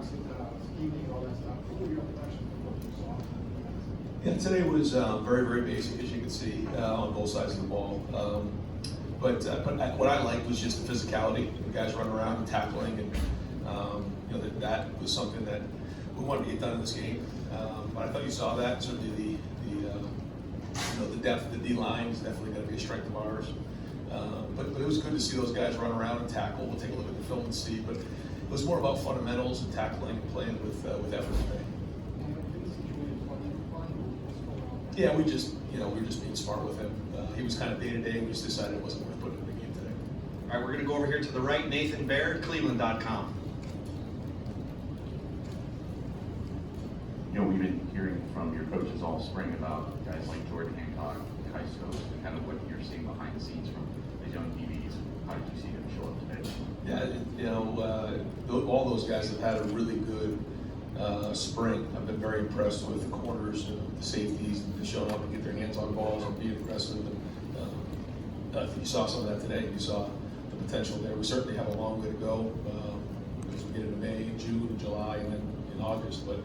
practicing, scheming, all that stuff. What were your impressions of what you saw? Yeah, today was very, very basic, as you can see, on both sides of the ball. But what I liked was just the physicality. The guys running around and tackling, and that was something that we wanted to get done in this game. But I thought you saw that. Certainly the depth of the D line is definitely going to be a strength of ours. But it was good to see those guys run around and tackle. We'll take a look at the film and see. But it was more about fundamentals and tackling and playing with effort today. Yeah, we were just being smart with him. He was kind of day to day. We just decided it wasn't worth putting in the game today. All right, we're going to go over here to the right. Nathan Baird, Cleveland.com. We've been hearing from your coaches all spring about guys like Jordan Hancock, Kai Stokes, and kind of what you're seeing behind the scenes from these young DBs. How did you see them show up today? Yeah, all those guys have had a really good spring. I've been very impressed with the corners, the safeties, and showing up and get their hands on balls and being aggressive. And, I think you saw some of that today. You saw the potential there. We certainly have a long way to go as we get into May, June, July, and then in August. But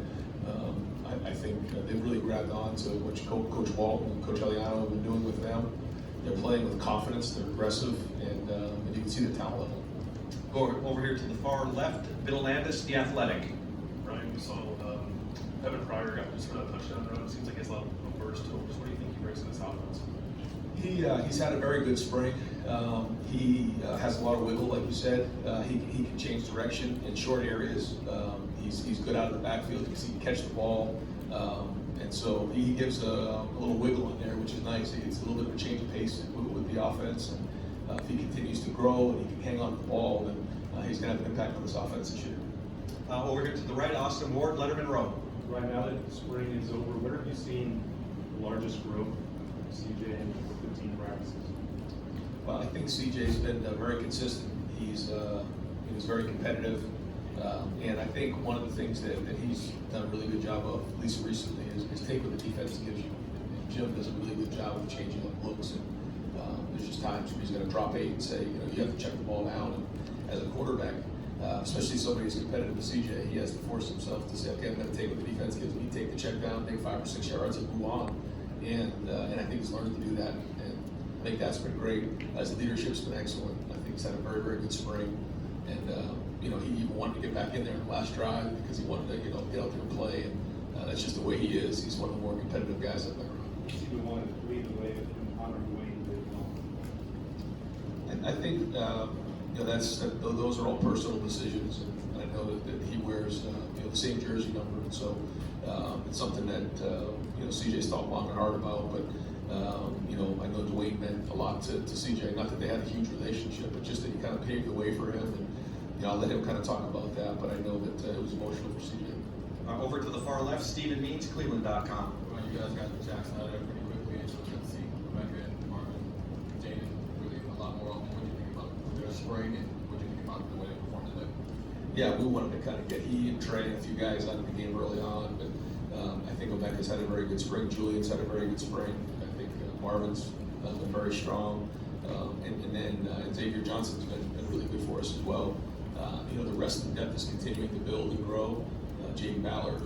I think they've really grabbed on to what Coach Walton and Coach Eliano have been doing with them. They're playing with confidence. They're aggressive, and you can see the talent level. Go over here to the far left. Bill Landis, The Athletic. Ryan, we saw Evan Pryor got just for that touchdown run. It seems like he's a lot of burst to him. What do you think he brings to this offense? He's had a very good spring. He has a lot of wiggle, like you said. He can change direction in short areas. He's good out of the backfield because he can catch the ball. And so he gives a little wiggle in there, which is nice. It's a little bit of a change of pace with the offense. And if he continues to grow and he can hang on to the ball, then he's going to have an impact on this offense this year. Over here to the right, Austin Ward, Letterman Row. Right now that spring is over, where have you seen the largest growth from CJ and the team practices? Well, I think CJ's been very consistent. He was very competitive, and I think one of the things that he's done a really good job of, at least recently, is take what the defense gives you. And Jim does a really good job of changing up looks, and there's just times where he's going to drop 8 and say, you have to check the ball down. And as a quarterback, especially somebody as competitive as CJ, he has to force himself to say, okay, I'm going to take what the defense gives me, take the check down, take 5 or 6 yards, and move on. And I think he's learned to do that. And I think that's been great. His leadership's been excellent. I think he's had a very, very good spring. And he even wanted to get back in there in the last drive because he wanted to get out there and play. And that's just the way he is. He's one of the more competitive guys I've ever around. Is he the one that lead the way that Connor Wayne did? And I think those are all personal decisions, and I know that he wears the same jersey number, and so it's something that CJ's thought long and hard about. But I know Dwayne meant a lot to CJ. Not that they had a huge relationship, but just that he kind of paved the way for him. And I'll let him kind of talk about that. But I know that it was emotional for CJ. Over to the far left, Stephen Means, Cleveland.com. Well, you guys got Jack Sawyer pretty quickly, and so we got to see Rebecca and Marvin, Jaden really a lot more often. What do you think about their spring, and what do you think about the way they performed today? Yeah, we wanted to kind of get he and Trey and a few guys out of the game early on, but I think Rebecca's had a very good spring. Julian's had a very good spring. I think Marvin's been very strong, and then Xavier Johnson's been really good for us as well. The rest of the depth is continuing to build and grow. Jaden Ballard.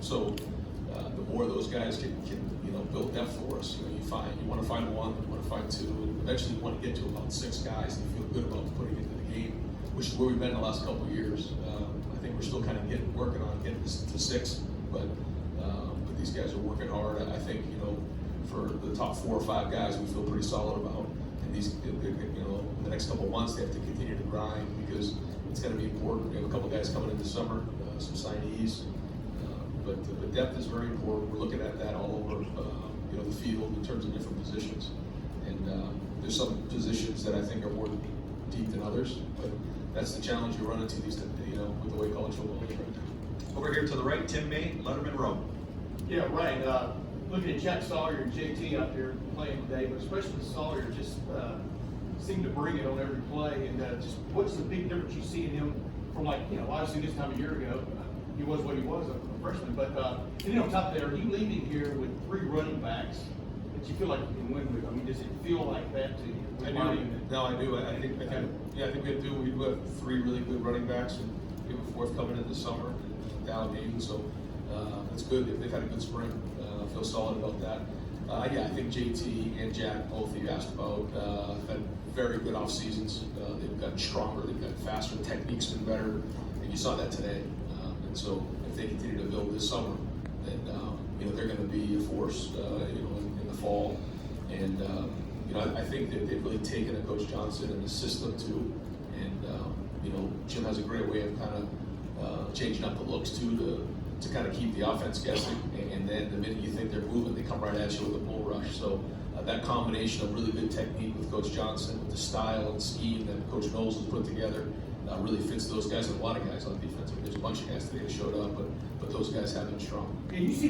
So the more those guys can build depth for us, you want to find 1, you want to find 2, and eventually you want to get to about 6 guys that you feel good about putting into the game, which is where we've been the last couple of years. I think we're still kind of working on getting this to 6, but these guys are working hard. I think for the top 4 or 5 guys, we feel pretty solid about. And these, the next couple of months, they have to continue to grind because it's going to be important. We have a couple guys coming in this summer, some signees, but depth is very important. We're looking at that all over the field in terms of different positions. And there's some positions that I think are more deep than others, but that's the challenge you run into these, with the way college football is right now. Over here to the right, Tim May, Letterman Row. Yeah, right. Looking at Jack Sawyer and J.T. out there playing today, but especially Sawyer just seemed to bring it on every play. And just what's the big difference you see in him from obviously this time a year ago, he was what he was, a freshman. But and then on top of that, are you leaving here with 3 running backs that you feel like you can win with? I mean, does it feel like that to you? I do. No, I do. I think we do. We do have 3 really good running backs, and We have a fourth coming in this summer, Dow Dayton, so it's good. They've had a good spring. Feel solid about that. Yeah, I think JT and Jack, both you asked about, have had very good off seasons. They've gotten stronger, they've gotten faster, technique's been better, and you saw that today. And so if they continue to build this summer, then they're going to be a force, in the fall. And I think that they've really taken a Coach Johnson and the system too. And Jim has a great way of kind of changing up the looks too to kind of keep the offense guessing. And then the minute you think they're moving, they come right at you with a bull rush. So that combination of really good technique with Coach Johnson, with the style and scheme that Coach Knowles has put together, really fits those guys and a lot of guys on defense. There's a bunch of guys today that showed up, but those guys have been strong. And you see